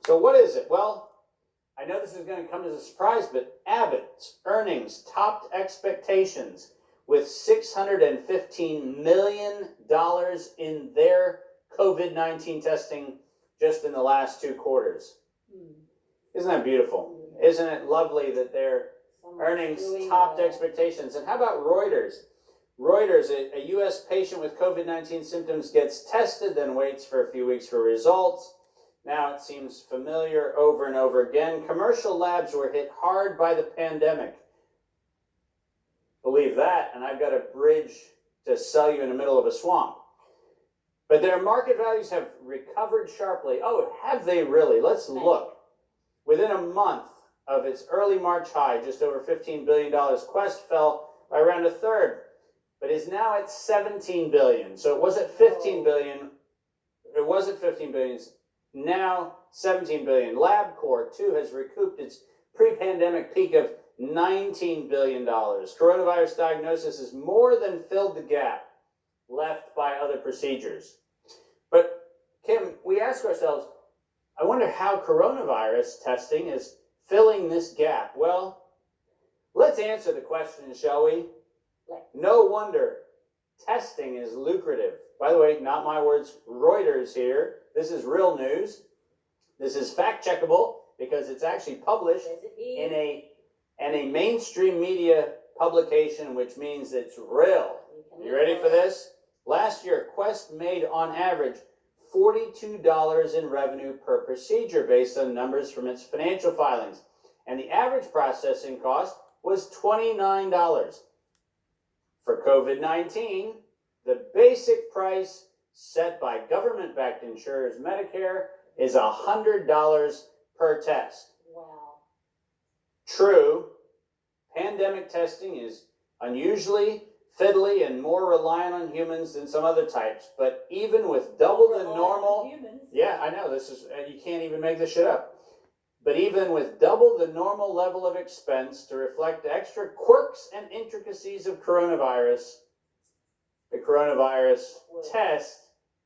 So what is it? Well, I know this is going to come as a surprise, but Abbott's earnings topped expectations with $615 million in their COVID-19 testing just in the last 2 quarters. Isn't that beautiful? Isn't it lovely that their earnings topped expectations? And how about Reuters? Reuters, a U.S. patient with COVID-19 symptoms gets tested, then waits for a few weeks for results. Now it seems familiar over and over again. Commercial labs were hit hard by the pandemic. Believe that, and I've got a bridge to sell you in the middle of a swamp. But their market values have recovered sharply. Oh, have they really? Let's look. Within a month of its early March high, just over $15 billion, Quest fell by around a third, but is now at $17 billion. So it was at $15 billion. It was at $15 billion. Now $17 billion. LabCorp, too, has recouped its pre-pandemic peak of $19 billion. Coronavirus diagnosis has more than filled the gap left by other procedures. But, Kim, we ask ourselves, I wonder how coronavirus testing is filling this gap. Well, let's answer the question, shall we? No wonder testing is lucrative. By the way, not my words, Reuters here. This is real news. This is fact-checkable because it's actually published in a mainstream media publication, which means it's real. You ready for this? Last year, Quest made on average $42 in revenue per procedure based on numbers from its financial filings. And the average processing cost was $29. For COVID-19, the basic price set by government-backed insurers Medicare is $100 per test. Wow. True, pandemic testing is unusually fiddly and more reliant on humans than some other types, but even with double the normal, yeah, I know, this is, you can't even make this shit up. But even with double the normal level of expense to reflect the extra quirks and intricacies of coronavirus, the coronavirus test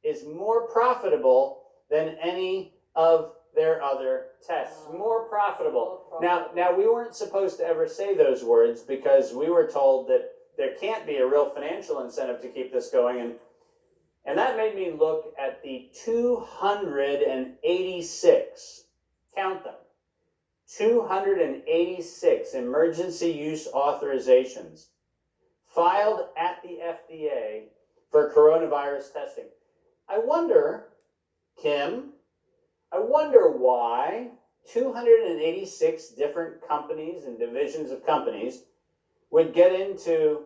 is more profitable than any of their other tests. More profitable. Now, we weren't supposed to ever say those words because we were told that there can't be a real financial incentive to keep this going. And that made me look at the 286, count them, 286 emergency use authorizations filed at the FDA for coronavirus testing. I wonder, Kim, why 286 different companies and divisions of companies would get into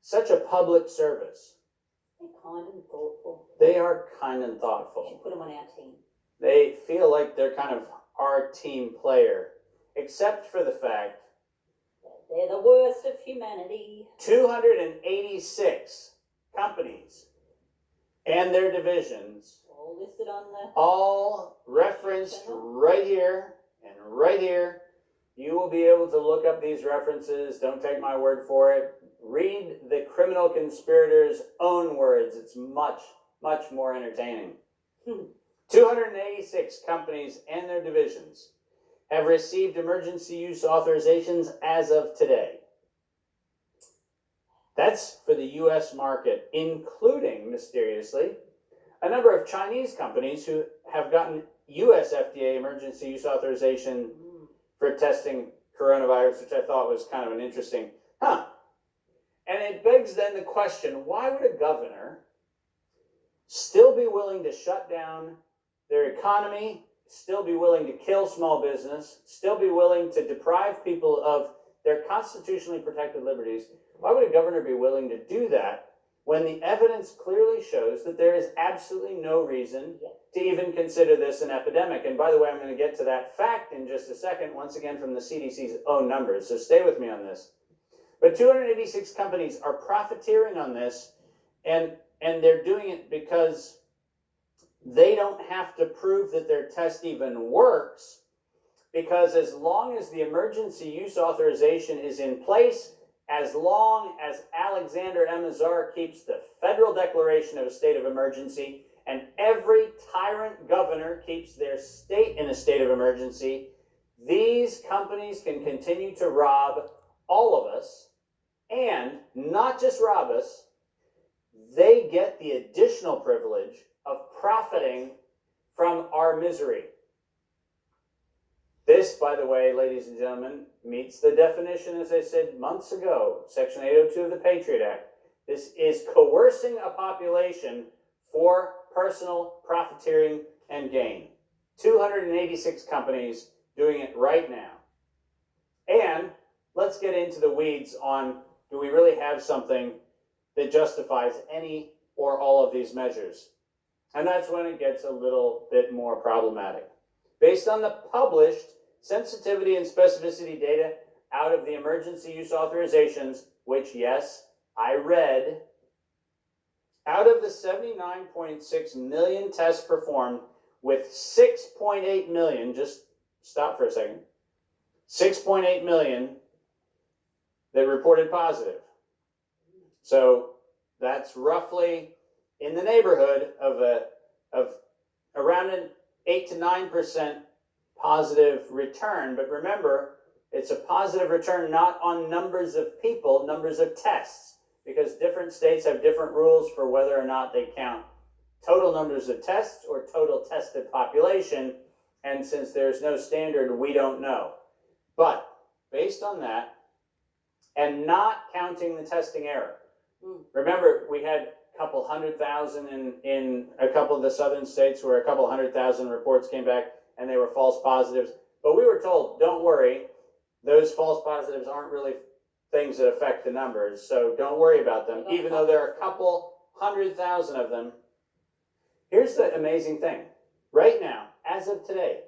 such a public service. They're kind and thoughtful. They are kind and thoughtful. We should put them on our team. They feel like they're kind of our team player, except for the fact they're the worst of humanity. 286 companies and their divisions, all listed on the... all referenced right here and right here. You will be able to look up these references. Don't take my word for it. Read the criminal conspirators' own words. It's much, much more entertaining. 286 companies and their divisions have received emergency use authorizations as of today. That's for the U.S. market, including, mysteriously, a number of Chinese companies who have gotten U.S. FDA emergency use authorization for testing coronavirus, which I thought was kind of an interesting, And it begs then the question, why would a governor still be willing to shut down their economy, still be willing to kill small business, still be willing to deprive people of their constitutionally protected liberties? Why would a governor be willing to do that when the evidence clearly shows that there is absolutely no reason to even consider this an epidemic? And by the way, I'm going to get to that fact in just a second, once again from the CDC's own numbers, so stay with me on this. But 286 companies are profiteering on this, and they're doing it because they don't have to prove that their test even works, because as long as the emergency use authorization is in place, as long as Alexander M. Azar keeps the federal declaration of a state of emergency, and every tyrant governor keeps their state in a state of emergency, these companies can continue to rob all of us, and not just rob us, they get the additional privilege of profiting from our misery. This, by the way, ladies and gentlemen, meets the definition, as I said months ago, Section 802 of the Patriot Act. This is coercing a population for personal profiteering and gain. 286 companies doing it right now. And let's get into the weeds on, do we really have something that justifies any or all of these measures? And that's when it gets a little bit more problematic. Based on the published sensitivity and specificity data out of the emergency use authorizations, which, yes, I read, out of the 79.6 million tests performed, with 6.8 million, just stop for a second, 6.8 million that reported positive. So that's roughly in the neighborhood of around an 8 to 9% positive return. But remember, it's a positive return not on numbers of people, numbers of tests, because different states have different rules for whether or not they count total numbers of tests or total tested population. And since there's no standard, we don't know. But based on that, and not counting the testing error, remember, we had a couple 100,000 in a couple of the southern states where a couple 100,000 reports came back and they were false positives. But we were told, don't worry, those false positives aren't really things that affect the numbers, so don't worry about them, even though there are a couple 100,000 of them. Here's the amazing thing. Right now, as of today,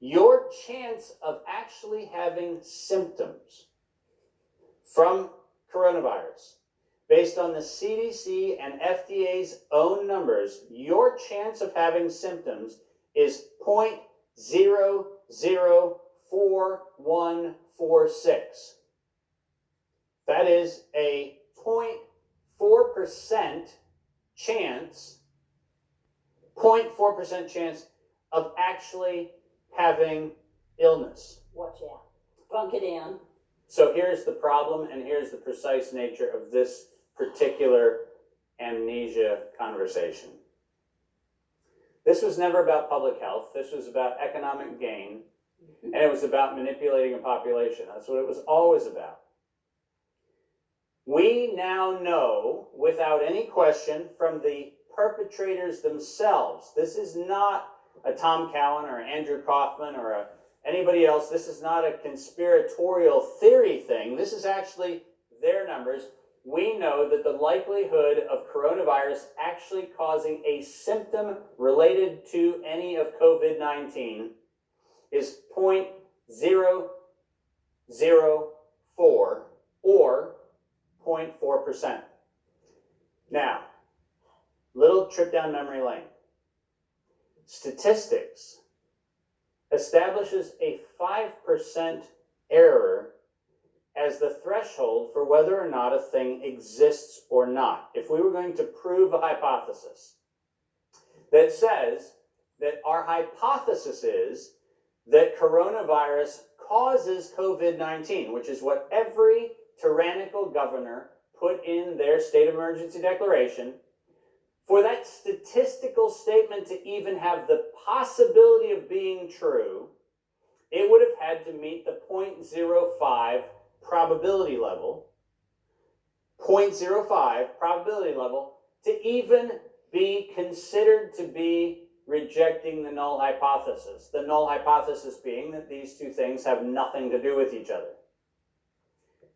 your chance of actually having symptoms from coronavirus, based on the CDC and FDA's own numbers, your chance of having symptoms is 0.004146. That is a 0.4% chance, 0.4% chance of actually having illness. Watch out. Bunker down. So here's the problem, and here's the precise nature of this particular amnesia conversation. This was never about public health. This was about economic gain, and it was about manipulating a population. That's what it was always about. We now know, without any question, from the perpetrators themselves, this is not a Tom Cowan or Andrew Kaufman or anybody else. This is not a conspiratorial theory thing. This is actually their numbers. We know that the likelihood of coronavirus actually causing a symptom related to any of COVID-19 is 0.004 or 0.4%. Now, little trip down memory lane. Statistics establishes a 5% error as the threshold for whether or not a thing exists or not. If we were going to prove a hypothesis that says that our hypothesis is that coronavirus causes COVID-19, which is what every tyrannical governor put in their state of emergency declaration, for that statistical statement to even have the possibility of being true, it would have had to meet the 0.05 probability level, 0.05 probability level, to even be considered to be rejecting the null hypothesis. The null hypothesis being that these two things have nothing to do with each other.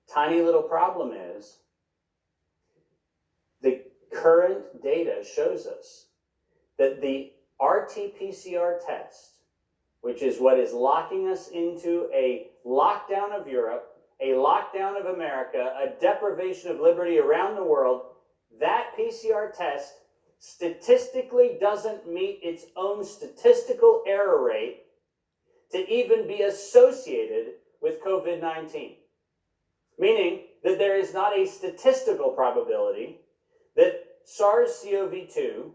Tiny little problem is the current data shows us that the RT-PCR test, which is what is locking us into a lockdown of Europe, a lockdown of America, a deprivation of liberty around the world, that PCR test statistically doesn't meet its own statistical error rate to even be associated with COVID-19. Meaning that there is not a statistical probability that SARS-CoV-2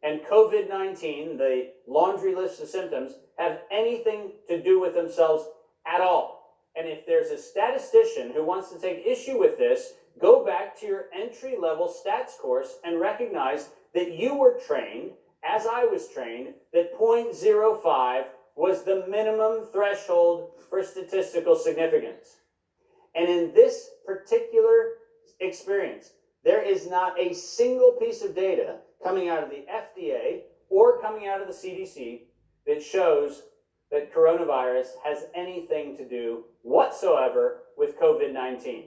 and COVID-19, the laundry list of symptoms, have anything to do with themselves at all. And if there's a statistician who wants to take issue with this, go back to your entry-level stats course and recognize that you were trained, as I was trained, that 0.05 was the minimum threshold for statistical significance. And in this particular experience, there is not a single piece of data coming out of the FDA or coming out of the CDC that shows that coronavirus has anything to do whatsoever with COVID-19.